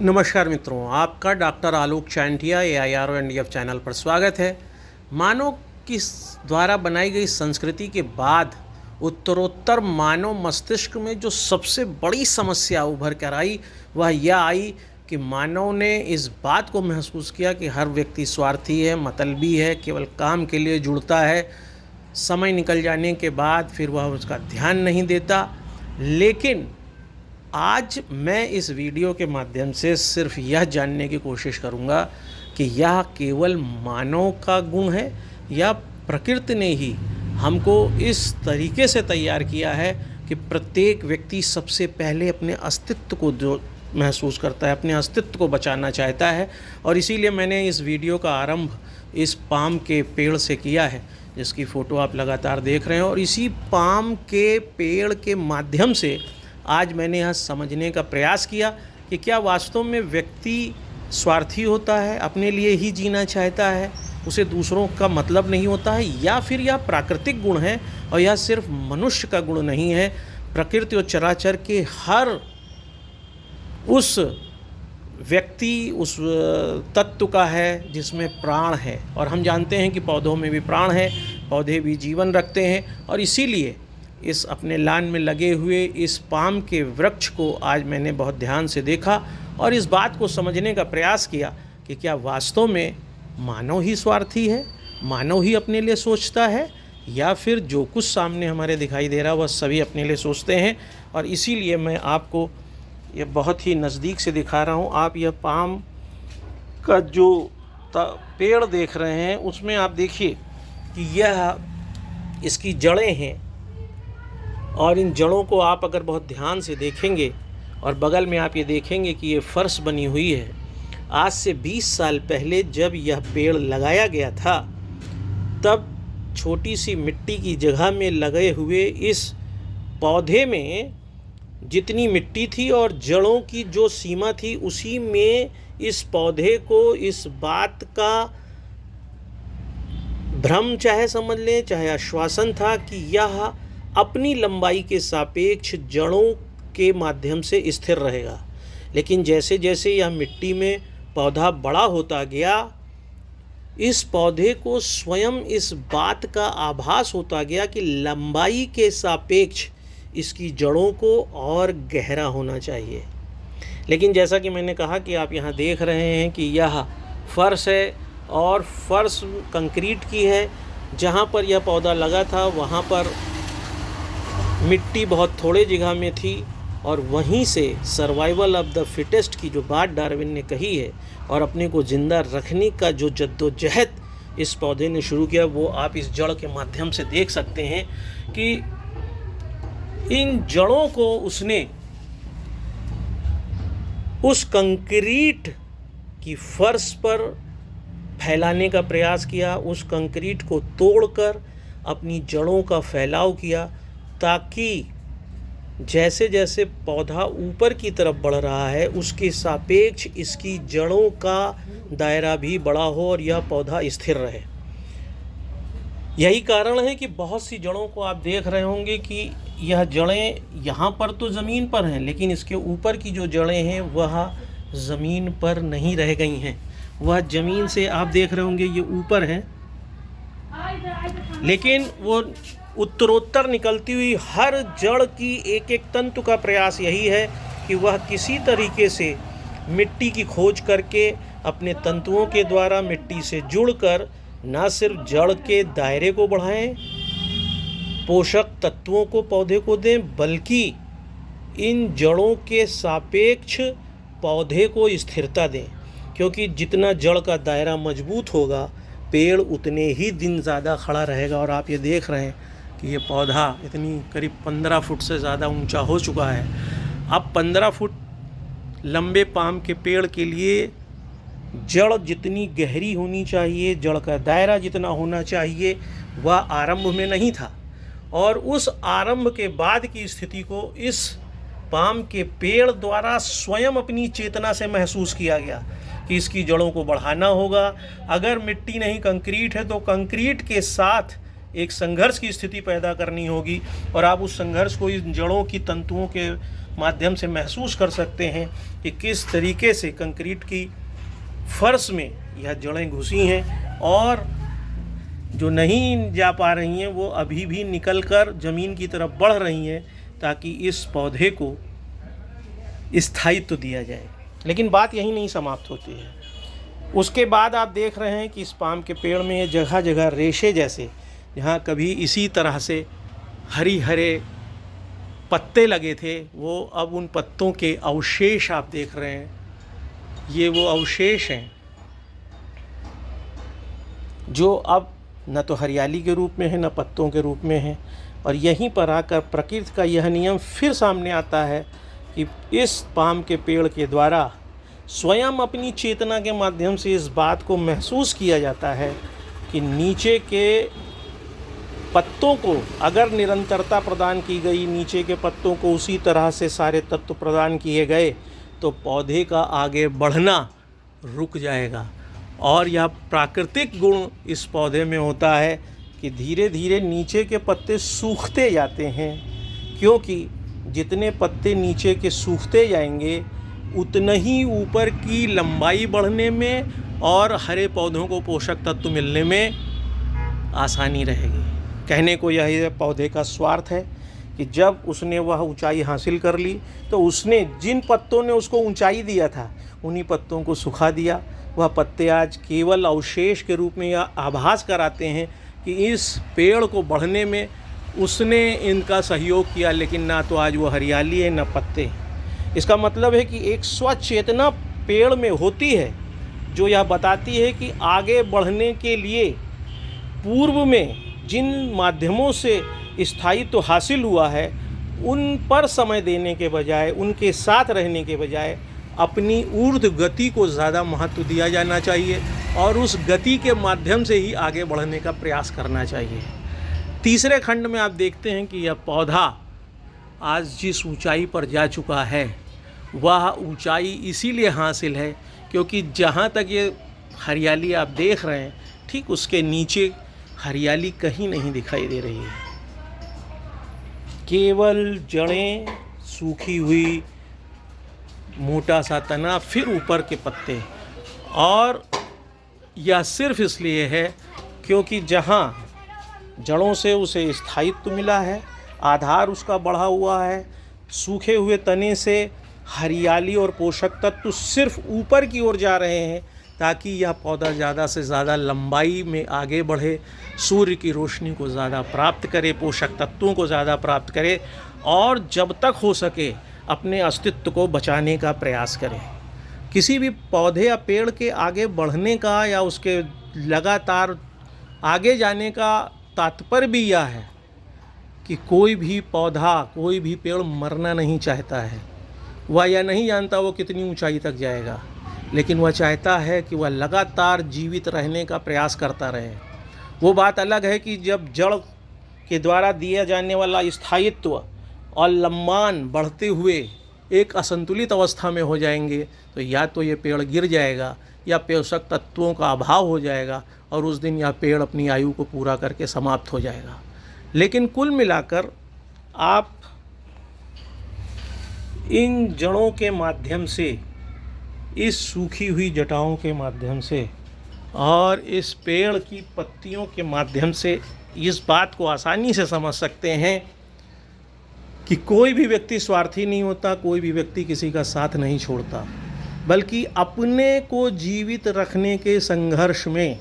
नमस्कार मित्रों, आपका डॉक्टर आलोक चांटिया AIRONDF चैनल पर स्वागत है। मानव की द्वारा बनाई गई संस्कृति के बाद उत्तरोत्तर मानव मस्तिष्क में जो सबसे बड़ी समस्या उभर कर आई वह यह आई कि मानव ने इस बात को महसूस किया कि हर व्यक्ति स्वार्थी है, मतलबी है, केवल काम के लिए जुड़ता है। समय निकल जाने के बाद फिर वह उसका ध्यान नहीं देता। लेकिन आज मैं इस वीडियो के माध्यम से सिर्फ यह जानने की कोशिश करूंगा कि यह केवल मानव का गुण है या प्रकृति ने ही हमको इस तरीके से तैयार किया है कि प्रत्येक व्यक्ति सबसे पहले अपने अस्तित्व को जो महसूस करता है, अपने अस्तित्व को बचाना चाहता है। और इसीलिए मैंने इस वीडियो का आरंभ इस पाम के पेड़ से किया है, जिसकी फ़ोटो आप लगातार देख रहे हैं। और इसी पाम के पेड़ के माध्यम से आज मैंने यह समझने का प्रयास किया कि क्या वास्तव में व्यक्ति स्वार्थी होता है, अपने लिए ही जीना चाहता है, उसे दूसरों का मतलब नहीं होता है, या फिर यह प्राकृतिक गुण है और यह सिर्फ मनुष्य का गुण नहीं है। प्रकृति और चराचर के हर उस व्यक्ति, उस तत्व का है जिसमें प्राण है। और हम जानते हैं कि पौधों में भी प्राण है, पौधे भी जीवन रखते हैं। और इसीलिए इस अपने लान में लगे हुए इस पाम के वृक्ष को आज मैंने बहुत ध्यान से देखा और इस बात को समझने का प्रयास किया कि क्या वास्तव में मानव ही स्वार्थी है, मानव ही अपने लिए सोचता है, या फिर जो कुछ सामने हमारे दिखाई दे रहा है वह सभी अपने लिए सोचते हैं। और इसीलिए मैं आपको ये बहुत ही नज़दीक से दिखा रहा हूँ। आप यह पाम का जो पेड़ देख रहे हैं उसमें आप देखिए कि यह इसकी जड़ें हैं, और इन जड़ों को आप अगर बहुत ध्यान से देखेंगे और बगल में आप ये देखेंगे कि ये फर्श बनी हुई है। आज से 20 साल पहले जब यह पेड़ लगाया गया था तब छोटी सी मिट्टी की जगह में लगे हुए इस पौधे में जितनी मिट्टी थी और जड़ों की जो सीमा थी उसी में इस पौधे को इस बात का भ्रम चाहे समझ लें चाहे आश्वासन था कि यह अपनी लंबाई के सापेक्ष जड़ों के माध्यम से स्थिर रहेगा। लेकिन जैसे जैसे यह मिट्टी में पौधा बड़ा होता गया, इस पौधे को स्वयं इस बात का आभास होता गया कि लंबाई के सापेक्ष इसकी जड़ों को और गहरा होना चाहिए। लेकिन जैसा कि मैंने कहा कि आप यहाँ देख रहे हैं कि यह फर्श है और फर्श कंक्रीट की है। जहाँ पर यह पौधा लगा था वहाँ पर मिट्टी बहुत थोड़े जगह में थी, और वहीं से सर्वाइवल ऑफ द फिटेस्ट की जो बात डार्विन ने कही है और अपने को ज़िंदा रखने का जो जद्दोजहद इस पौधे ने शुरू किया, वो आप इस जड़ के माध्यम से देख सकते हैं कि इन जड़ों को उसने उस कंक्रीट की फर्श पर फैलाने का प्रयास किया, उस कंक्रीट को तोड़कर अपनी जड़ों का फैलाव किया, ताकि जैसे जैसे पौधा ऊपर की तरफ बढ़ रहा है उसके सापेक्ष इसकी जड़ों का दायरा भी बड़ा हो और यह पौधा स्थिर रहे। यही कारण है कि बहुत सी जड़ों को आप देख रहे होंगे कि यह जड़ें यहाँ पर तो ज़मीन पर हैं, लेकिन इसके ऊपर की जो जड़ें हैं वह ज़मीन पर नहीं रह गई हैं। वह ज़मीन से आप देख रहे होंगे ये ऊपर हैं, लेकिन वो उत्तरोत्तर निकलती हुई हर जड़ की एक एक तंतु का प्रयास यही है कि वह किसी तरीके से मिट्टी की खोज करके अपने तंतुओं के द्वारा मिट्टी से जुड़कर न सिर्फ जड़ के दायरे को बढ़ाएं, पोषक तत्वों को पौधे को दें, बल्कि इन जड़ों के सापेक्ष पौधे को स्थिरता दें। क्योंकि जितना जड़ का दायरा मजबूत होगा पेड़ उतने ही दिन ज़्यादा खड़ा रहेगा। और आप ये देख रहे हैं कि ये पौधा इतनी करीब 15 फुट से ज़्यादा ऊंचा हो चुका है। अब 15 फुट लंबे पाम के पेड़ के लिए जड़ जितनी गहरी होनी चाहिए, जड़ का दायरा जितना होना चाहिए, वह आरंभ में नहीं था। और उस आरंभ के बाद की स्थिति को इस पाम के पेड़ द्वारा स्वयं अपनी चेतना से महसूस किया गया कि इसकी जड़ों को बढ़ाना होगा। अगर मिट्टी नहीं कंक्रीट है तो कंक्रीट के साथ एक संघर्ष की स्थिति पैदा करनी होगी और आप उस संघर्ष को इन जड़ों की तंतुओं के माध्यम से महसूस कर सकते हैं कि किस तरीके से कंक्रीट की फर्श में यह जड़ें घुसी हैं और जो नहीं जा पा रही हैं वो अभी भी निकलकर ज़मीन की तरफ बढ़ रही हैं ताकि इस पौधे को स्थायित्व दिया जाए। लेकिन बात यहीं नहीं समाप्त होती है। उसके बाद आप देख रहे हैं कि इस पाम के पेड़ में जगह जगह रेशे जैसे, जहाँ कभी इसी तरह से हरी हरे पत्ते लगे थे, वो अब उन पत्तों के अवशेष आप देख रहे हैं। ये वो अवशेष हैं जो अब न तो हरियाली के रूप में है न पत्तों के रूप में है। और यहीं पर आकर प्रकृति का यह नियम फिर सामने आता है कि इस पाम के पेड़ के द्वारा स्वयं अपनी चेतना के माध्यम से इस बात को महसूस किया जाता है कि नीचे के पत्तों को अगर निरंतरता प्रदान की गई, नीचे के पत्तों को उसी तरह से सारे तत्व प्रदान किए गए तो पौधे का आगे बढ़ना रुक जाएगा। और यह प्राकृतिक गुण इस पौधे में होता है कि धीरे धीरे नीचे के पत्ते सूखते जाते हैं, क्योंकि जितने पत्ते नीचे के सूखते जाएंगे उतना ही ऊपर की लंबाई बढ़ने में और हरे पौधों को पोषक तत्व मिलने में आसानी रहेगी। कहने को यह पौधे का स्वार्थ है कि जब उसने वह ऊंचाई हासिल कर ली तो उसने जिन पत्तों ने उसको ऊंचाई दिया था उन्हीं पत्तों को सुखा दिया। वह पत्ते आज केवल अवशेष के रूप में या आभास कराते हैं कि इस पेड़ को बढ़ने में उसने इनका सहयोग किया, लेकिन ना तो आज वो हरियाली है ना पत्ते। इसका मतलब है कि एक स्वचेतना पेड़ में होती है जो यह बताती है कि आगे बढ़ने के लिए पूर्व में जिन माध्यमों से स्थायित्व हासिल हुआ है उन पर समय देने के बजाय, उनके साथ रहने के बजाय अपनी ऊर्ध्व गति को ज़्यादा महत्व दिया जाना चाहिए और उस गति के माध्यम से ही आगे बढ़ने का प्रयास करना चाहिए। तीसरे खंड में आप देखते हैं कि यह पौधा आज जिस ऊंचाई पर जा चुका है वह ऊंचाई इसीलिए हासिल है क्योंकि जहाँ तक ये हरियाली आप देख रहे हैं ठीक उसके नीचे हरियाली कहीं नहीं दिखाई दे रही है। केवल जड़ें, सूखी हुई, मोटा सा तना, फिर ऊपर के पत्ते। और यह सिर्फ इसलिए है क्योंकि जहाँ जड़ों से उसे स्थायित्व मिला है, आधार उसका बढ़ा हुआ है, सूखे हुए तने से हरियाली और पोषक तत्व सिर्फ ऊपर की ओर जा रहे हैं ताकि यह पौधा ज़्यादा से ज़्यादा लंबाई में आगे बढ़े, सूर्य की रोशनी को ज़्यादा प्राप्त करे, पोषक तत्वों को ज़्यादा प्राप्त करे और जब तक हो सके अपने अस्तित्व को बचाने का प्रयास करे। किसी भी पौधे या पेड़ के आगे बढ़ने का या उसके लगातार आगे जाने का तात्पर्य भी यह है कि कोई भी पौधा, कोई भी पेड़ मरना नहीं चाहता है। वह यह नहीं जानता वो कितनी ऊंचाई तक जाएगा, लेकिन वह चाहता है कि वह लगातार जीवित रहने का प्रयास करता रहे। वो बात अलग है कि जब जड़ के द्वारा दिया जाने वाला स्थायित्व और लंबान बढ़ते हुए एक असंतुलित अवस्था में हो जाएंगे तो या तो ये पेड़ गिर जाएगा या पोषक तत्वों का अभाव हो जाएगा और उस दिन यह पेड़ अपनी आयु को पूरा करके समाप्त हो जाएगा। लेकिन कुल मिलाकर आप इन जड़ों के माध्यम से, इस सूखी हुई जटाओं के माध्यम से और इस पेड़ की पत्तियों के माध्यम से इस बात को आसानी से समझ सकते हैं कि कोई भी व्यक्ति स्वार्थी नहीं होता, कोई भी व्यक्ति किसी का साथ नहीं छोड़ता, बल्कि अपने को जीवित रखने के संघर्ष में,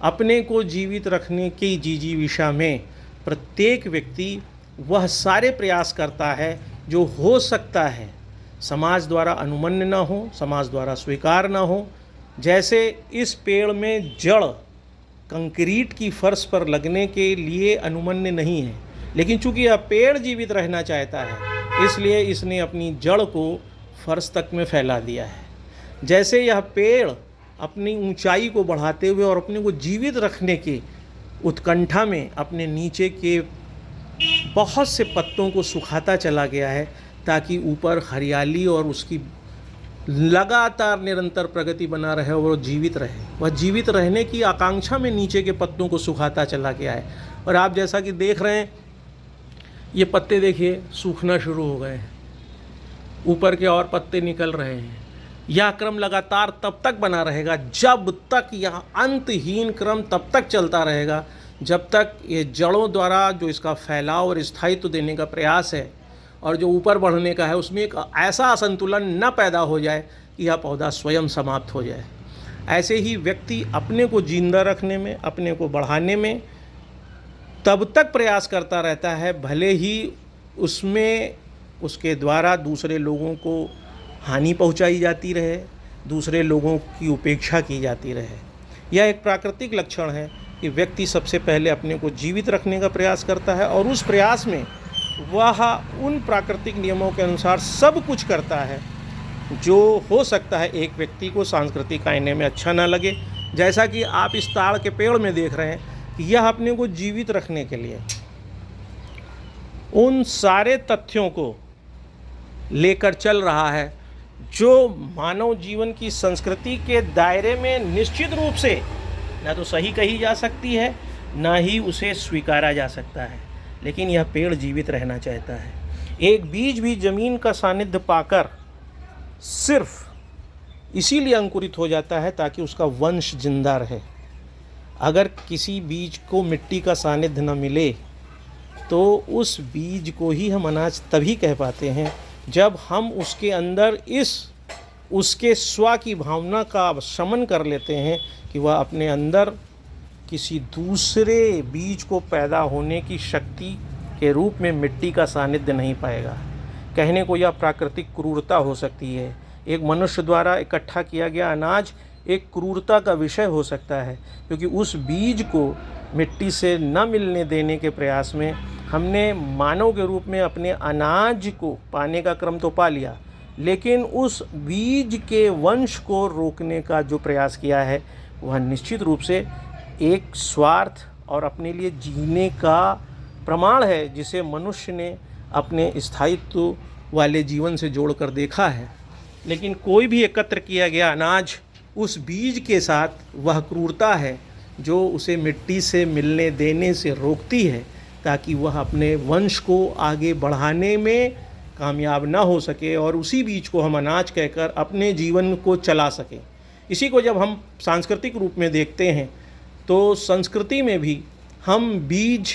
अपने को जीवित रखने की जिजीविषा में प्रत्येक व्यक्ति वह सारे प्रयास करता है जो हो सकता है समाज द्वारा अनुमन्य न हो, समाज द्वारा स्वीकार न हो। जैसे इस पेड़ में जड़ कंक्रीट की फर्श पर लगने के लिए अनुमन्य नहीं है, लेकिन चूंकि यह पेड़ जीवित रहना चाहता है इसलिए इसने अपनी जड़ को फर्श तक में फैला दिया है। जैसे यह पेड़ अपनी ऊंचाई को बढ़ाते हुए और अपने को जीवित रखने की उत्कंठा में अपने नीचे के बहुत से पत्तों को सुखाता चला गया है ताकि ऊपर हरियाली और उसकी लगातार निरंतर प्रगति बना रहे और वो जीवित रहे। वह जीवित रहने की आकांक्षा में नीचे के पत्तों को सुखाता चला गया है। और आप जैसा कि देख रहे हैं, ये पत्ते देखिए सूखना शुरू हो गए हैं, ऊपर के और पत्ते निकल रहे हैं। यह क्रम लगातार तब तक बना रहेगा जब तक, यह अंतहीन क्रम तब तक चलता रहेगा जब तक ये जड़ों द्वारा जो इसका फैलाव और स्थायित्व देने का प्रयास है और जो ऊपर बढ़ने का है, उसमें एक ऐसा असंतुलन न पैदा हो जाए कि यह पौधा स्वयं समाप्त हो जाए। ऐसे ही व्यक्ति अपने को जिंदा रखने में, अपने को बढ़ाने में तब तक प्रयास करता रहता है भले ही उसमें उसके द्वारा दूसरे लोगों को हानि पहुंचाई जाती रहे, दूसरे लोगों की उपेक्षा की जाती रहे। यह एक प्राकृतिक लक्षण है कि व्यक्ति सबसे पहले अपने को जीवित रखने का प्रयास करता है और उस प्रयास में वह उन प्राकृतिक नियमों के अनुसार सब कुछ करता है जो हो सकता है एक व्यक्ति को सांस्कृतिक आईने में अच्छा ना लगे। जैसा कि आप इस ताड़ के पेड़ में देख रहे हैं कि यह अपने को जीवित रखने के लिए उन सारे तथ्यों को लेकर चल रहा है जो मानव जीवन की संस्कृति के दायरे में निश्चित रूप से ना तो सही कही जा सकती है, ना ही उसे स्वीकारा जा सकता है। लेकिन यह पेड़ जीवित रहना चाहता है। एक बीज भी जमीन का सानिध्य पाकर सिर्फ इसीलिए अंकुरित हो जाता है ताकि उसका वंश जिंदा रहे। अगर किसी बीज को मिट्टी का सानिध्य न मिले तो उस बीज को ही हम अनाज तभी कह पाते हैं जब हम उसके अंदर उसके स्व की भावना का शमन कर लेते हैं कि वह अपने अंदर किसी दूसरे बीज को पैदा होने की शक्ति के रूप में मिट्टी का सानिध्य नहीं पाएगा। कहने को यह प्राकृतिक क्रूरता हो सकती है। एक मनुष्य द्वारा इकट्ठा किया गया अनाज एक क्रूरता का विषय हो सकता है, क्योंकि उस बीज को मिट्टी से न मिलने देने के प्रयास में हमने मानव के रूप में अपने अनाज को पाने का क्रम तो पा लिया, लेकिन उस बीज के वंश को रोकने का जो प्रयास किया है वह निश्चित रूप से एक स्वार्थ और अपने लिए जीने का प्रमाण है, जिसे मनुष्य ने अपने स्थायित्व वाले जीवन से जोड़कर देखा है। लेकिन कोई भी एकत्र किया गया अनाज उस बीज के साथ वह क्रूरता है जो उसे मिट्टी से मिलने देने से रोकती है, ताकि वह अपने वंश को आगे बढ़ाने में कामयाब ना हो सके और उसी बीज को हम अनाज कहकर अपने जीवन को चला सकें। इसी को जब हम सांस्कृतिक रूप में देखते हैं तो संस्कृति में भी हम बीज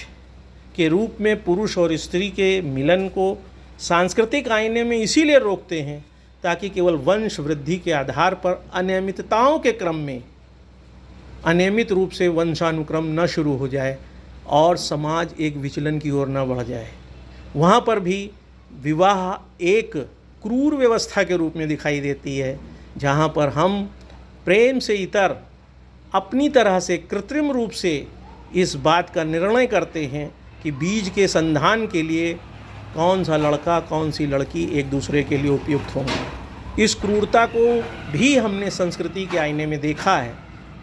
के रूप में पुरुष और स्त्री के मिलन को सांस्कृतिक आईने में इसीलिए रोकते हैं ताकि केवल वंश वृद्धि के आधार पर अनियमितताओं के क्रम में अनियमित रूप से वंशानुक्रम न शुरू हो जाए और समाज एक विचलन की ओर न बढ़ जाए। वहाँ पर भी विवाह एक क्रूर व्यवस्था के रूप में दिखाई देती है, जहाँ पर हम प्रेम से इतर अपनी तरह से कृत्रिम रूप से इस बात का निर्णय करते हैं कि बीज के संधान के लिए कौन सा लड़का कौन सी लड़की एक दूसरे के लिए उपयुक्त होंगे। इस क्रूरता को भी हमने संस्कृति के आईने में देखा है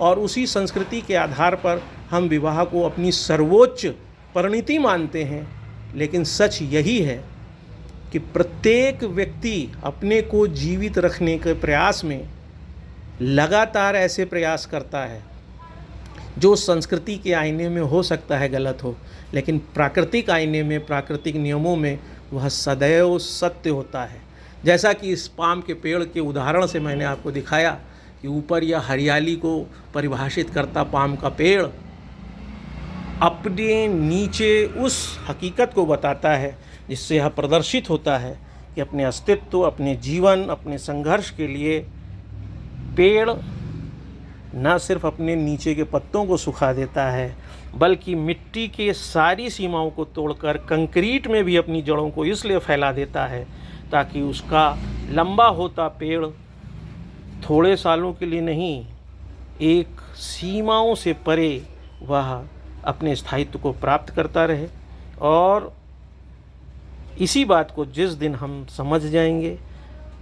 और उसी संस्कृति के आधार पर हम विवाह को अपनी सर्वोच्च परिणति मानते हैं। लेकिन सच यही है कि प्रत्येक व्यक्ति अपने को जीवित रखने के प्रयास में लगातार ऐसे प्रयास करता है जो संस्कृति के आईने में हो सकता है गलत हो, लेकिन प्राकृतिक आईने में, प्राकृतिक नियमों में वह सदैव सत्य होता है। जैसा कि इस पाम के पेड़ के उदाहरण से मैंने आपको दिखाया कि ऊपर यह हरियाली को परिभाषित करता पाम का पेड़ अपने नीचे उस हकीकत को बताता है जिससे यह प्रदर्शित होता है कि अपने अस्तित्व, अपने जीवन, अपने संघर्ष के लिए पेड़ न सिर्फ अपने नीचे के पत्तों को सुखा देता है, बल्कि मिट्टी के सारी सीमाओं को तोड़कर कंक्रीट में भी अपनी जड़ों को इसलिए फैला देता है ताकि उसका लंबा होता पेड़ थोड़े सालों के लिए नहीं, एक सीमाओं से परे वह अपने स्थायित्व को प्राप्त करता रहे। और इसी बात को जिस दिन हम समझ जाएंगे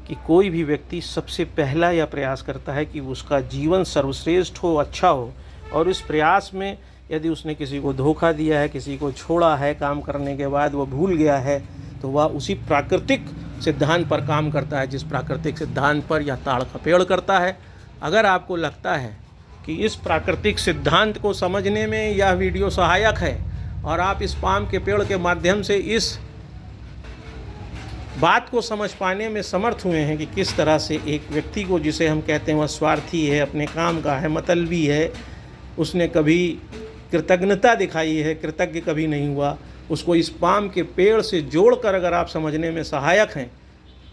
कि कोई भी व्यक्ति सबसे पहला यह प्रयास करता है कि उसका जीवन सर्वश्रेष्ठ हो, अच्छा हो, और इस प्रयास में यदि उसने किसी को धोखा दिया है, किसी को छोड़ा है, काम करने के बाद वह भूल गया है, तो वह उसी प्राकृतिक सिद्धांत पर काम करता है, जिस प्राकृतिक सिद्धांत पर यह ताड़ का पेड़ करता है। अगर आपको लगता है कि इस प्राकृतिक सिद्धांत को समझने में यह वीडियो सहायक है और आप इस पाम के पेड़ के माध्यम से इस बात को समझ पाने में समर्थ हुए हैं कि किस तरह से एक व्यक्ति को, जिसे हम कहते हैं वह स्वार्थी है, अपने काम का है, मतलबी है, उसने कभी कृतज्ञता दिखाई है, कृतज्ञ कभी नहीं हुआ, उसको इस पाम के पेड़ से जोड़कर अगर आप समझने में सहायक हैं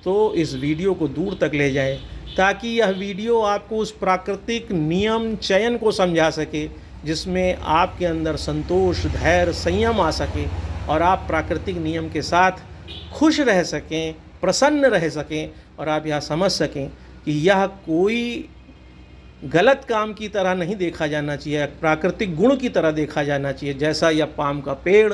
तो इस वीडियो को दूर तक ले जाएं, ताकि यह वीडियो आपको उस प्राकृतिक नियम चयन को समझा सके जिसमें आपके अंदर संतोष, धैर्य, संयम आ सके और आप प्राकृतिक नियम के साथ खुश रह सकें, प्रसन्न रह सकें और आप यह समझ सकें कि यह कोई गलत काम की तरह नहीं देखा जाना चाहिए, प्राकृतिक गुण की तरह देखा जाना चाहिए। जैसा यह पाम का पेड़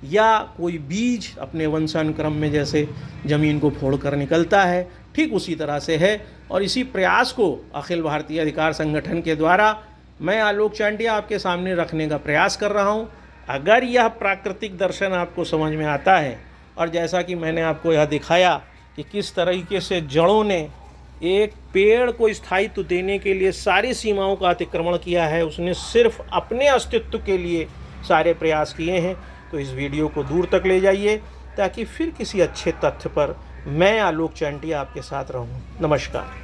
या कोई बीज अपने वंशानुक्रम में जैसे ज़मीन को फोड़कर निकलता है, ठीक उसी तरह से है। और इसी प्रयास को अखिल भारतीय अधिकार संगठन के द्वारा मैं आलोक चांटिया आपके सामने रखने का प्रयास कर रहा हूँ। अगर यह प्राकृतिक दर्शन आपको समझ में आता है और जैसा कि मैंने आपको यह दिखाया कि किस तरीके से जड़ों ने एक पेड़ को स्थायित्व देने के लिए सारी सीमाओं का अतिक्रमण किया है, उसने सिर्फ अपने अस्तित्व के लिए सारे प्रयास किए हैं, तो इस वीडियो को दूर तक ले जाइए ताकि फिर किसी अच्छे तथ्य पर मैं आलोक चांटिया आपके साथ रहूं। नमस्कार।